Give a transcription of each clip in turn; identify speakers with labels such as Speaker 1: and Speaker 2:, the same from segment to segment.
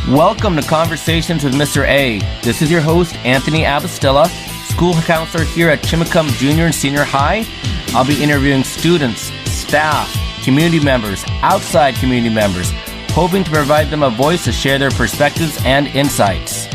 Speaker 1: Welcome to Conversations with Mr. A. This is your host, Anthony Abastilla, school counselor here at Chimacum Junior and Senior High. I'll be interviewing students, staff, community members, outside community members, hoping to provide them a voice to share their perspectives and insights.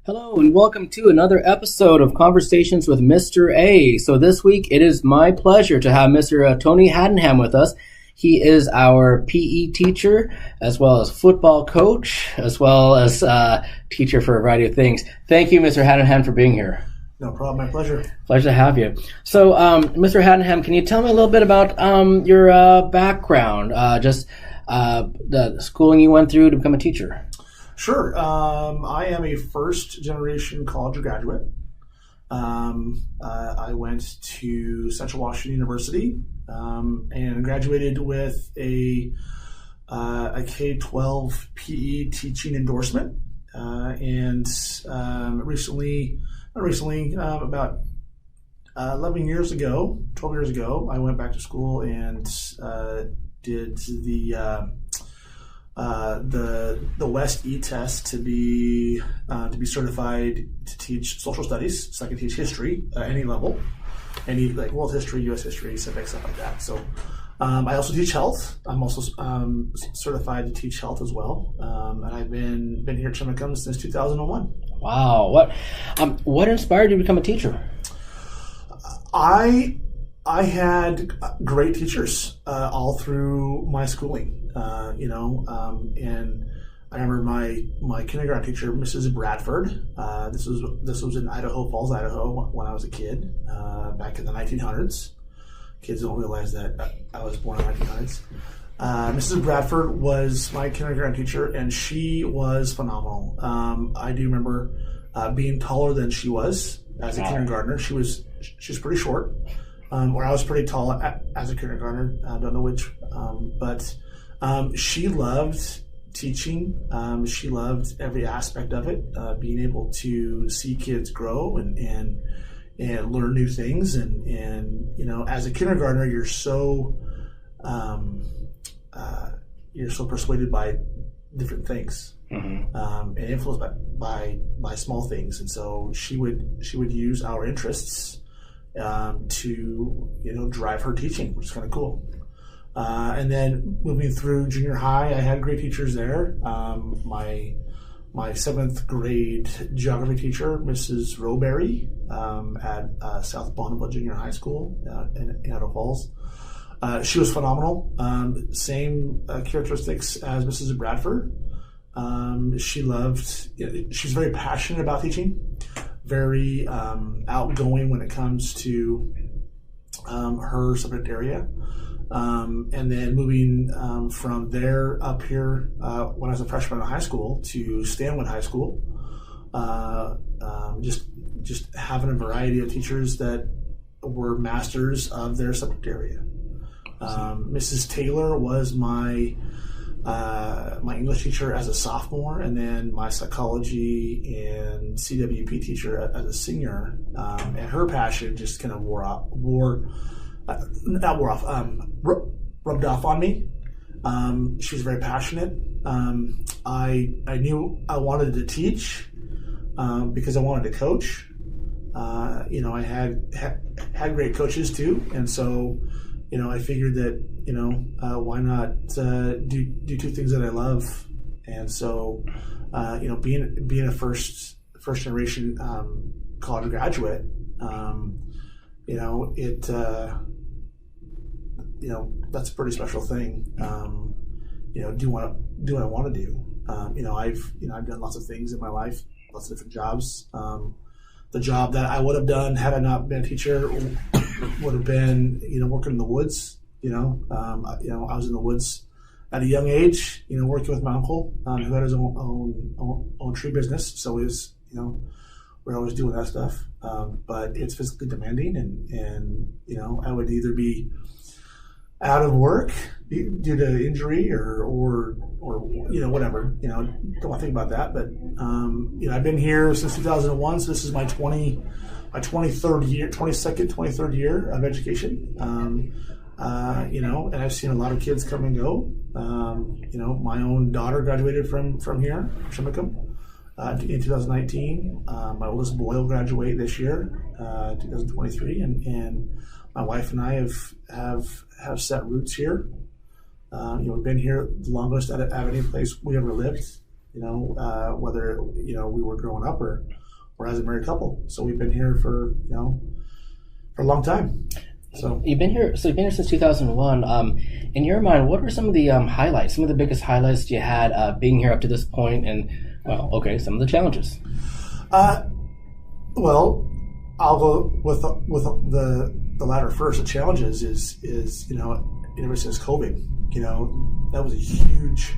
Speaker 1: Hello and welcome to another episode of Conversations with Mr. A. So this week it is my pleasure to have Mr. Tony Haddenham with us. He is our PE teacher, as well as football coach, as well as teacher for a variety of things. Thank you, Mr. Haddenham, for being here.
Speaker 2: No problem. My pleasure.
Speaker 1: Pleasure to have you. So, Mr. Haddenham, can you tell me a little bit about your background, the schooling you went through to become a teacher?
Speaker 2: Sure. I am a first-generation college graduate. I went to Central Washington University and graduated with a K-12 PE teaching endorsement. And about 12 years ago, I went back to school and did the West E test to be certified to teach social studies, so I can teach history at any level, like world history, U.S. history, civics, stuff like that. So I also teach health. I'm also certified to teach health as well, and I've been here at Chimacum since 2001.
Speaker 1: Wow, what inspired you to become a teacher?
Speaker 2: I had great teachers all through my schooling. And I remember my kindergarten teacher, Mrs. Bradford. This was in Idaho Falls, Idaho, when I was a kid, back in the 1900s. Kids don't realize that I was born in the 1900s. Mrs. Bradford was my kindergarten teacher, and she was phenomenal. I do remember being taller than she was as a kindergartner. She was pretty short, or I was pretty tall as a kindergartner. I don't know which, but. She loved teaching. She loved every aspect of it, being able to see kids grow and learn new things. And as a kindergartner, you're so persuaded by different things, and influenced by small things. And so she would use our interests to drive her teaching, which is kind of cool. And then moving through junior high, I had great teachers there. My seventh grade geography teacher, Mrs. Roberry, at South Bonneville Junior High School in Idaho Falls. She was phenomenal. Same characteristics as Mrs. Bradford. She's very passionate about teaching, very outgoing when it comes to her subject area. And then moving from there up here when I was a freshman in high school to Stanwood High School, just having a variety of teachers that were masters of their subject area. Mrs. Taylor was my English teacher as a sophomore, and then my psychology and CWP teacher as a senior. And her passion just kind of rubbed off on me. She was very passionate. I knew I wanted to teach because I wanted to coach. I had great coaches too, and so I figured that why not do two things that I love. And so being a first generation college graduate, that's a pretty special thing. Do what I want to do. I've done lots of things in my life, lots of different jobs. The job that I would have done had I not been a teacher would have been, working in the woods. I was in the woods at a young age, working with my uncle, who had his own tree business. So it was, we're always doing that stuff. But it's physically demanding, and I would either be out of work due to injury or whatever. Don't want to think about that. But I've been here since 2001, so this is my 23rd year of education. And I've seen a lot of kids come and go. My own daughter graduated from here, Chimacum, in 2019. My oldest boy will graduate this year, 2023, and my wife and I have set roots here. We've been here the longest at any place we ever lived. Whether we were growing up or as a married couple. So we've been here for a long time. So
Speaker 1: you've been here since 2001. In your mind, what were some of the highlights? Some of the biggest highlights you had being here up to this point, and some of the challenges.
Speaker 2: Well, I'll go with the latter first. The challenges is ever since COVID, that was a huge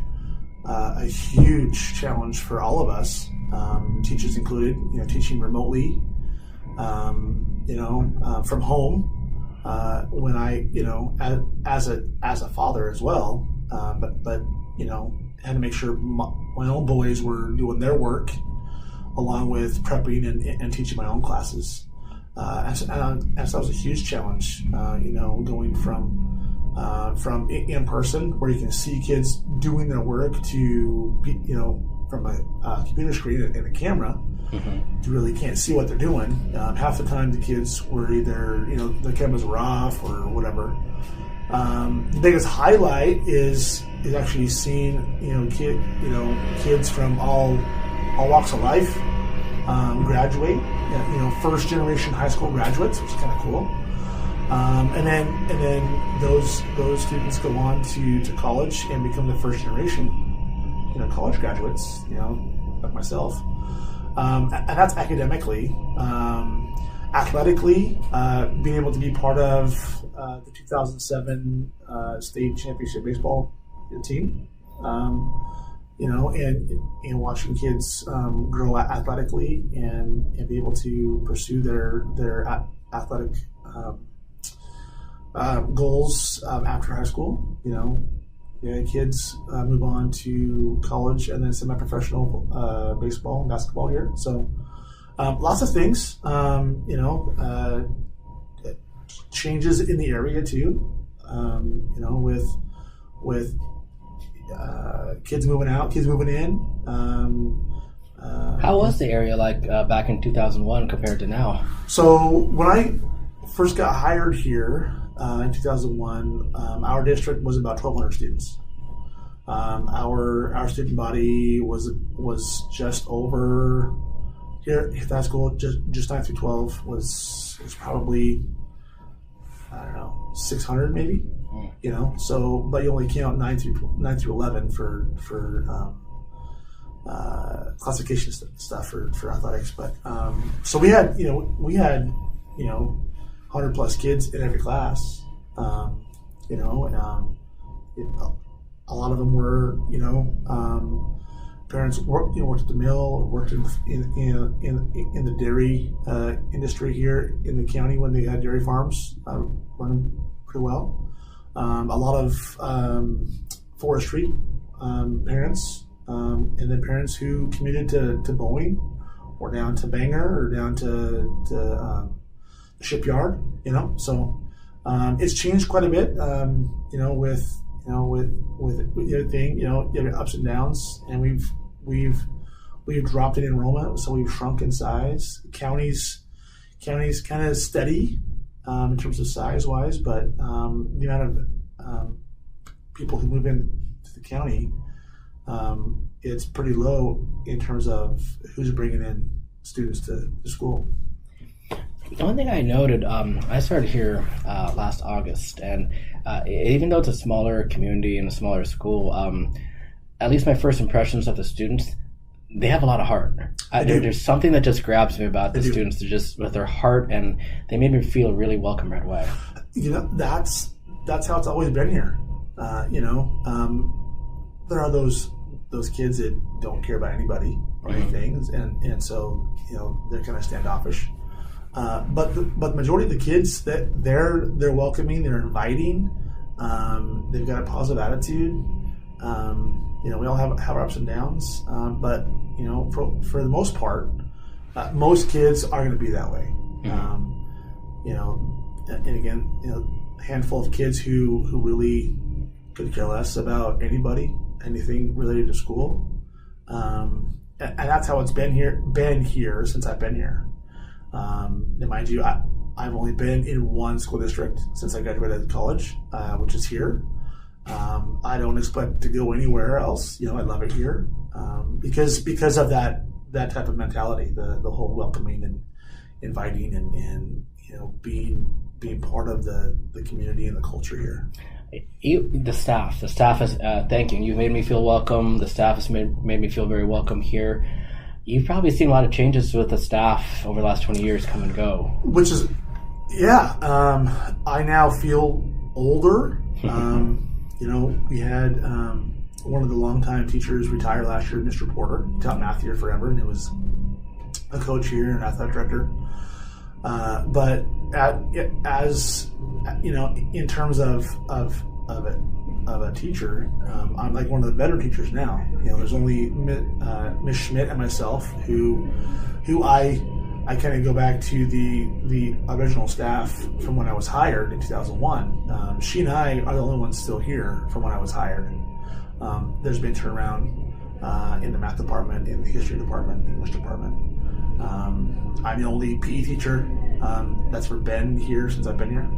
Speaker 2: challenge for all of us, teachers included. Teaching remotely, from home. When I, as a father as well, but had to make sure my own boys were doing their work along with prepping and teaching my own classes. And so that was a huge challenge, going from in person where you can see kids doing their work to, from a computer screen and a camera. Mm-hmm. You really can't see what they're doing. Half the time the kids were either, the cameras were off or whatever. The biggest highlight is actually seeing, kids from all walks of life graduate. First generation high school graduates, which is kind of cool. And then those students go on to college and become the first generation, college graduates, like myself. And that's academically. Athletically, being able to be part of the 2007 state championship baseball team, and watching kids grow athletically and be able to pursue their athletic goals after high school. Kids move on to college and then semi-professional baseball and basketball here. So lots of things, changes in the area too, with kids moving out, kids moving in.
Speaker 1: How was the area like back in 2001 compared to now?
Speaker 2: So when I first got hired here, in 2001, our district was about 1,200 students. Our student body was just over here at that school, just 9 through 12 was probably, I don't know, 600 maybe. So but you only count 9 through 11 for classification stuff for athletics. But so we had 100 plus kids in every class. A lot of them were, parents worked at the mill or worked in the dairy industry here in the county when they had dairy farms running pretty well. A lot of forestry parents, and then parents who commuted to Boeing or down to Bangor or down to shipyard, so it's changed quite a bit, with the other thing, you have ups and downs, and we've dropped in enrollment, so we've shrunk in size. Counties kind of steady in terms of size wise, but the amount of people who move into the county, it's pretty low in terms of who's bringing in students to school.
Speaker 1: One thing I noted, I started here last August, and even though it's a smaller community and a smaller school, at least my first impressions of the students, they have a lot of heart. There's something that just grabs me about the students. They're just with their heart, and they made me feel really welcome right away.
Speaker 2: That's how it's always been here. There are those kids that don't care about anybody or anything, and so they're kind of standoffish. But the majority of the kids, that they're welcoming, they're inviting, they've got a positive attitude. We all have our ups and downs, but for the most part, most kids are going to be that way. And again, a handful of kids who really could care less about anything related to school. And that's how it's been here since I've been here. And mind you, I've only been in one school district since I graduated college, which is here. I don't expect to go anywhere else. I love it here because of that type of mentality, the whole welcoming and inviting and being part of the community and the culture here.
Speaker 1: The staff is thank you. You made me feel welcome. The staff has made me feel very welcome here. You've probably seen a lot of changes with the staff over the last 20 years come and go.
Speaker 2: Which is, I now feel older. We had one of the longtime teachers retire last year, Mr. Porter. He taught math here forever, and it was a coach here and an athletic director. But as in terms of a teacher, I'm like one of the better teachers now. There's only Miss Schmidt and myself who I kind of go back to the original staff from when I was hired in 2001. She and I are the only ones still here from when I was hired. There's been turnaround in the math department, in the history department, English department. I'm the only PE teacher that's been here since I've been here.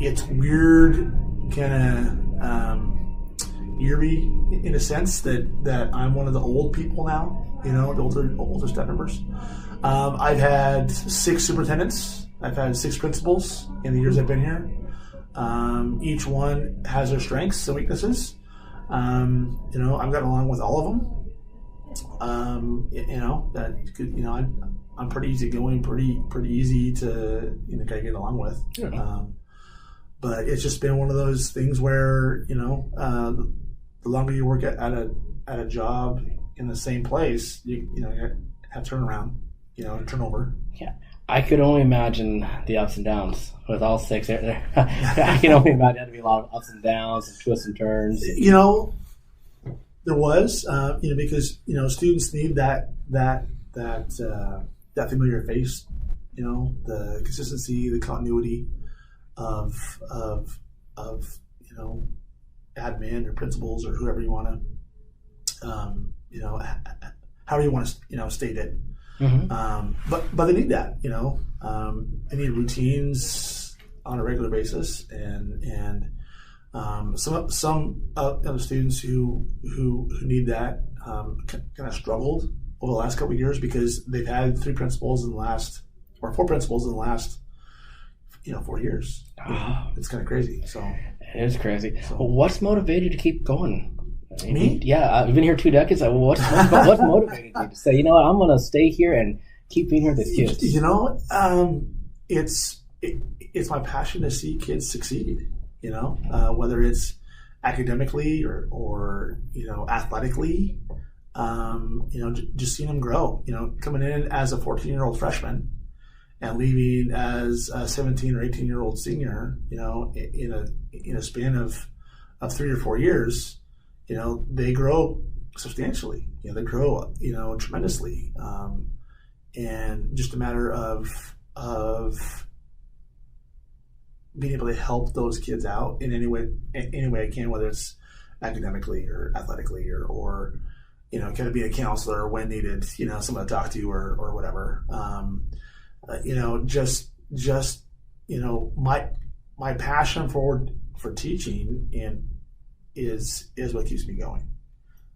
Speaker 2: It's weird, kind of eerie in a sense that I'm one of the old people now. The older staff members. I've had 6 superintendents. I've had 6 principals in the years I've been here. Each one has their strengths and weaknesses. I've gotten along with all of them. I'm pretty easygoing, pretty easy to kind of get along with. Yeah. But it's just been one of those things where the longer you work at a job in the same place, you have turnaround, and turnover.
Speaker 1: Yeah. I could only imagine the ups and downs with all 6 there. I can only imagine there had to be a lot of ups and downs and twists and turns.
Speaker 2: There was, because students need that familiar face, the consistency, the continuity of admin or principals or whoever you want to, however you want to, state it. Mm-hmm. But they need that, they need routines on a regular basis, and some other students who need that kind of struggled over the last couple of years because they've had 4 principals in the last 4 years. It's kind of crazy. So
Speaker 1: it is crazy. Well, what's motivated you to keep going?
Speaker 2: Me?
Speaker 1: Yeah, I've been here 2 decades. What's motivated you to say, I'm going to stay here and keep being here with the kids?
Speaker 2: It's my passion to see kids succeed. Whether it's academically or athletically, just seeing them grow. Coming in as a 14-year-old freshman and leaving as a 17 or 18-year-old senior. In a span of 3 or 4 years. They grow substantially. They grow, tremendously, and just a matter of being able to help those kids out in any way I can, whether it's academically or athletically or kind of being a counselor when needed, someone to talk to or whatever. My passion for teaching is what keeps me going.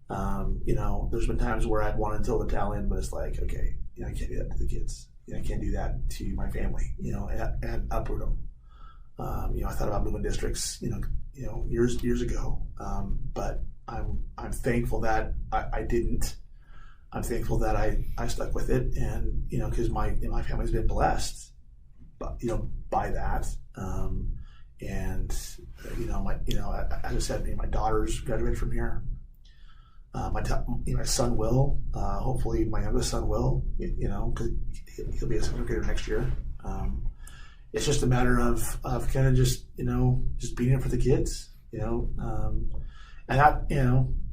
Speaker 2: There's been times where I'd want to throw the towel in, but it's like, okay, I can't do that to the kids. I can't do that to my family, and uproot them. I thought about moving districts, years ago. But I'm thankful that I didn't. I'm thankful that I stuck with it, and because my family's been blessed, by that. And as I said, my daughters graduated from here. My son will. Hopefully, my youngest son will. Because he'll be a 7th grader next year. It's just a matter of kind of just being here for the kids. And that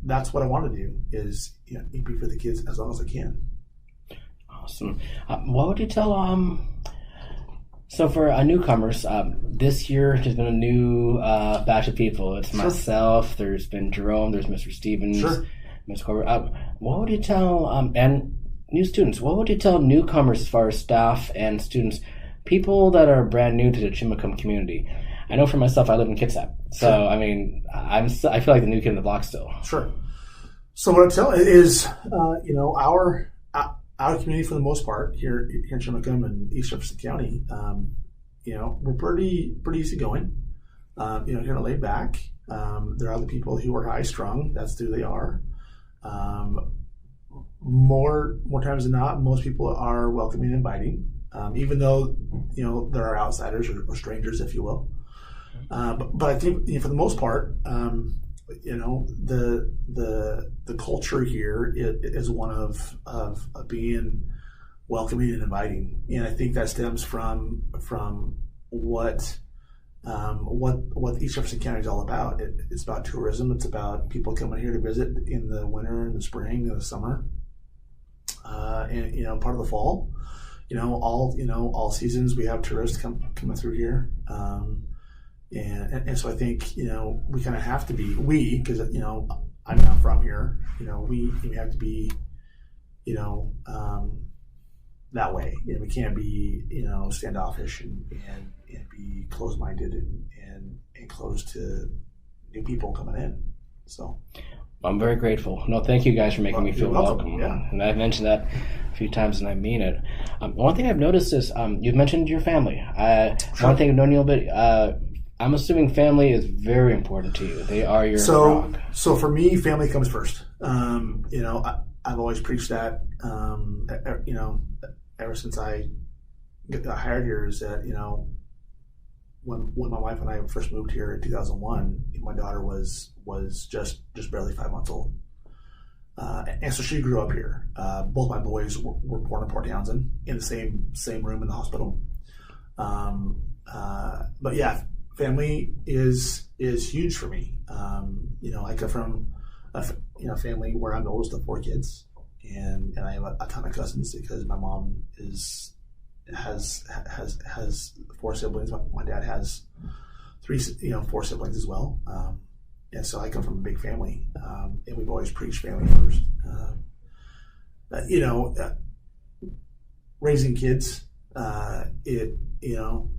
Speaker 2: that's what I want to do is be for the kids as long as I can.
Speaker 1: Awesome. What would you tell so for newcomers, this year there's been a new batch of people. It's myself, there's been Jerome, there's Mr. Stevens, Ms. Corbett. What would you tell, and new students, what would you tell newcomers as far as staff and students, people that are brand new to the Chimacum community? I know for myself, I live in Kitsap. So, I mean, I feel like the new kid in the block still.
Speaker 2: Sure. So what I tell is, our community, for the most part, here in Chimacum and East Jefferson County, we're pretty easygoing. Kind of laid back. There are other people who are high strung. That's who they are. More times than not, most people are welcoming and inviting, even though there are outsiders or strangers, if you will. But I think for the most part, the culture here is one of being welcoming and inviting, and I think that stems from what East Jefferson County is all about. It's about tourism. It's about people coming here to visit in the winter and the spring and the summer, and part of the fall. All seasons we have tourists coming through here. And so I think, we kind of have to be, because, I'm not from here, we have to be, that way. We can't be, standoffish and be closed-minded and closed to new people coming in. So
Speaker 1: I'm very grateful. No, thank you guys for making me feel welcome.
Speaker 2: Yeah.
Speaker 1: And I've mentioned that a few times, and I mean it. One thing I've noticed is you've mentioned your family. One thing I've known you a little bit. I'm assuming family is very important to you. They are your rock.
Speaker 2: So for me, family comes first. I've always preached that. Ever since I got hired here, is that when my wife and I first moved here in 2001, my daughter was just barely 5 months old, and so she grew up here. Both my boys were born in Port Townsend in the same room in the hospital. But yeah, family is huge for me. I come from a family where I'm the oldest of 4 kids, and I have a ton of cousins because my mom has 4 siblings. My dad has 4 siblings as well. And so I come from a big family, and we've always preached family first. Raising kids,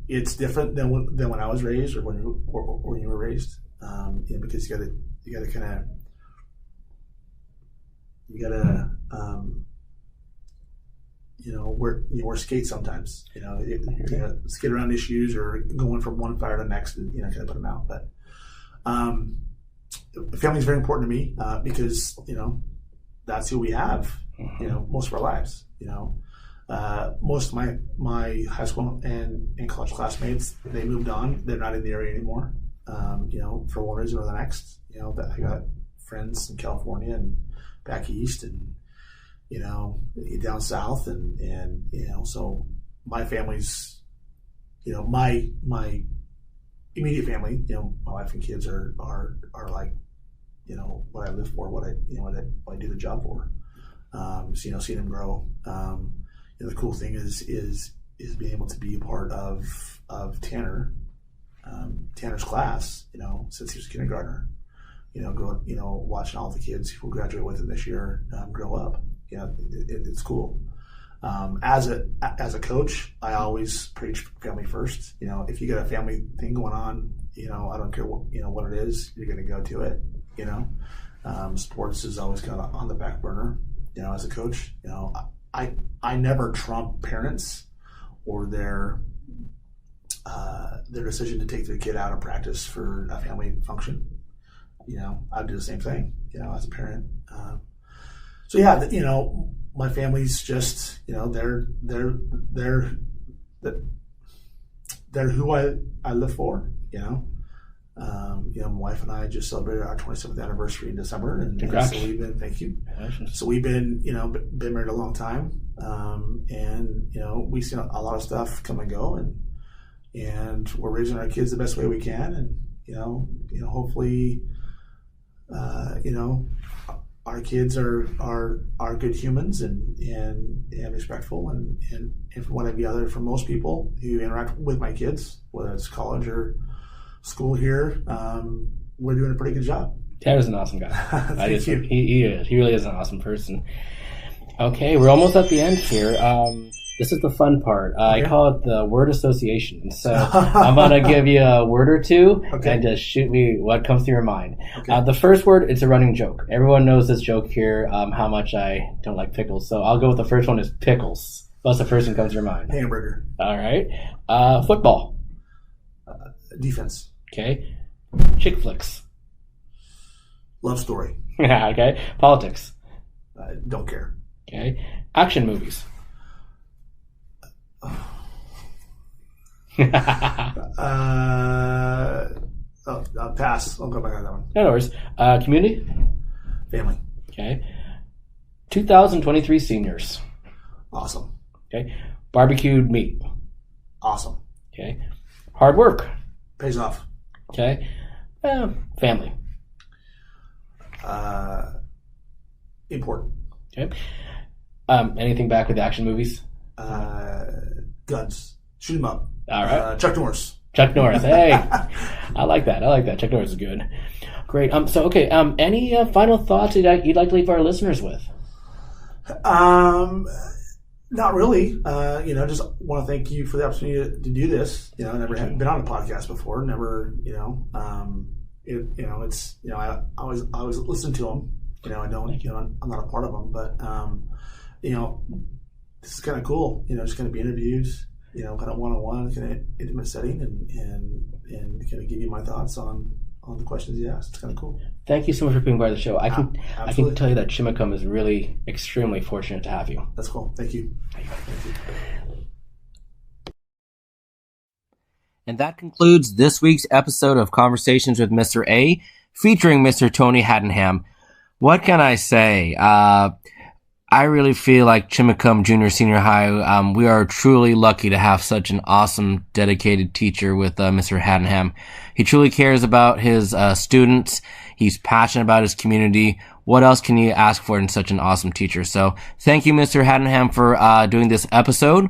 Speaker 2: it's different than when I was raised or when you were raised, because you wear skates sometimes, skid around issues or going from one fire to the next and, kind of put them out. But, family is very important to me, because, that's who we have, most of our lives, most of my high school and college classmates, they moved on. They're not in the area anymore, for one reason or the next. I got friends in California and back east and, down south. And so my family's, my immediate family, my wife and kids are like, what I live for, what I do the job for. Seeing them grow. The cool thing is being able to be a part of Tanner's class, since he was a kindergartner, watching all the kids who will graduate with him this year grow up. It's cool. As a coach, I always preach family first. If you got a family thing going on, I don't care what it is, you're going to go to it. Sports is always kind of on the back burner. As a coach, I never trump parents or their decision to take their kid out of practice for a family function. I do the same thing, as a parent. So yeah, my family's just, they're who I live for, my wife and I just celebrated our 27th anniversary in December, and so we've been, thank you. So we've been, been married a long time, and we've seen a lot of stuff come and go, and we're raising our kids the best way we can, and hopefully, our kids are good humans and respectful and from what I gather from most people who interact with my kids, whether it's college or school here, we're doing a pretty good job.
Speaker 1: Ted is an awesome guy.
Speaker 2: Thank you.
Speaker 1: He is. He really is an awesome person. Okay, we're almost at the end here. This is the fun part. I call it the word association. So I'm going to give you a word or two and just shoot me what comes to your mind. Okay. The first word, it's a running joke. Everyone knows this joke here, how much I don't like pickles. So I'll go with the first one is pickles. What's the first one comes to your mind?
Speaker 2: Hamburger.
Speaker 1: All right. Football.
Speaker 2: Defense.
Speaker 1: Okay. Chick flicks.
Speaker 2: Love story.
Speaker 1: Okay. Politics.
Speaker 2: Don't care.
Speaker 1: Okay. Action movies.
Speaker 2: Pass. I'll go back on that one.
Speaker 1: No worries. Community?
Speaker 2: Family.
Speaker 1: Okay. 2023 seniors.
Speaker 2: Awesome.
Speaker 1: Okay. Barbecued meat.
Speaker 2: Awesome.
Speaker 1: Okay. Hard work.
Speaker 2: Pays off.
Speaker 1: Okay. Family.
Speaker 2: Important.
Speaker 1: Okay. Anything back with the action movies?
Speaker 2: Guns. Shoot 'em up.
Speaker 1: All right.
Speaker 2: Chuck Norris.
Speaker 1: Chuck Norris. Hey, I like that. Chuck Norris is good. Great. Any final thoughts you'd like to leave our listeners with?
Speaker 2: Not really. Just want to thank you for the opportunity to do this. I never had been on a podcast before. Never, I always listen to them. I don't, I'm not a part of them, but, this is kind of cool. Just going to be interviews, kind of one-on-one, kind of intimate setting and kind of give you my thoughts on the questions you asked. It's kind of cool.
Speaker 1: Thank you so much for being part of the show. I can tell you that Chimacum is really extremely fortunate to have you.
Speaker 2: That's cool. Thank you. Thank you.
Speaker 1: And that concludes this week's episode of Conversations with Mr. A, featuring Mr. Tony Haddenham. What can I say? I really feel like Chimacum Junior Senior High, we are truly lucky to have such an awesome, dedicated teacher with Mr. Haddenham. He truly cares about his students. He's passionate about his community. What else can you ask for in such an awesome teacher? So thank you, Mr. Haddenham, for doing this episode.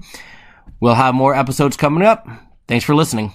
Speaker 1: We'll have more episodes coming up. Thanks for listening.